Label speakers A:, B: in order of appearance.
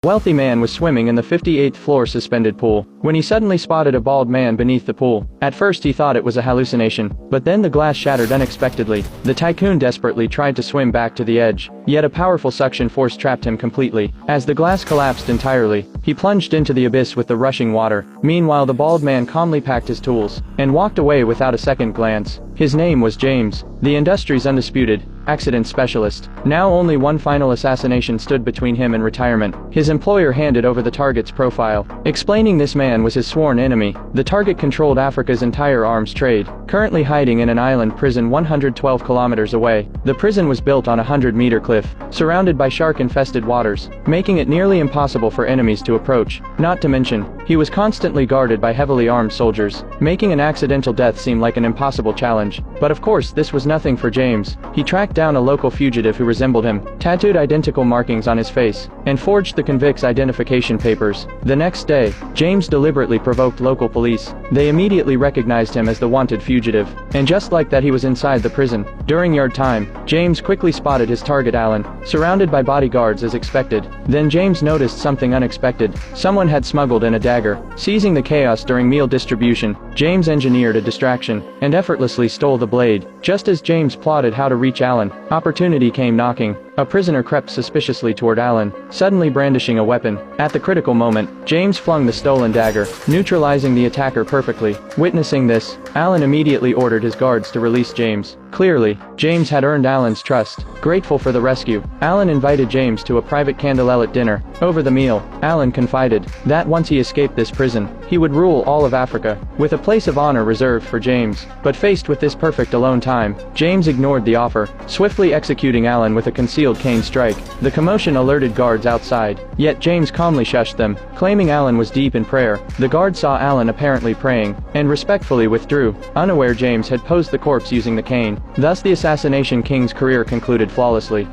A: wealthy man was swimming in the 58th floor suspended pool when he suddenly spotted a bald man beneath the pool. At first he thought it was a hallucination, but then the glass shattered unexpectedly. The tycoon desperately tried to swim back to the edge, yet a powerful suction force trapped him completely. As the glass collapsed entirely, he plunged into the abyss with the rushing water. Meanwhile, the bald man calmly packed his tools and walked away without a second glance. His name was James, the industry's undisputed accident specialist. Now only one final assassination stood between him and retirement. His employer handed over the target's profile, explaining this man was his sworn enemy. The target controlled Africa's entire arms trade, currently hiding in an island prison 112 kilometers away. The prison was built on a 100-meter cliff, surrounded by shark-infested waters, making it nearly impossible for enemies to approach. Not to mention, he was constantly guarded by heavily armed soldiers, making an accidental death seem like an impossible challenge. But of course this was nothing for James. He tracked down a local fugitive who resembled him, tattooed identical markings on his face, and forged the convict's identification papers. The next day, James deliberately provoked local police. They immediately recognized him as the wanted fugitive, and just like that he was inside the prison. During yard time, James quickly spotted his target Alan, surrounded by bodyguards as expected. Then James noticed something unexpected. Someone had smuggled in a dagger. Seizing the chaos during meal distribution, James engineered a distraction, and effortlessly stole the blade. Just as James plotted how to reach Alan, opportunity came knocking. A prisoner crept suspiciously toward Alan, suddenly brandishing a weapon. At the critical moment, James flung the stolen dagger, neutralizing the attacker perfectly. Witnessing this, Alan immediately ordered his guards to release James. Clearly, James had earned Alan's trust. Grateful for the rescue, Alan invited James to a private candlelit dinner. Over the meal, Alan confided that once he escaped this prison, he would rule all of Africa, with a place of honor reserved for James. But faced with this perfect alone time, James ignored the offer, swiftly executing Alan with a concealed cane strike. The commotion alerted guards outside, yet James calmly shushed them, claiming Alan was deep in prayer. The guard saw Alan apparently praying, and respectfully withdrew, unaware James had posed the corpse using the cane. Thus the assassination king's career concluded flawlessly.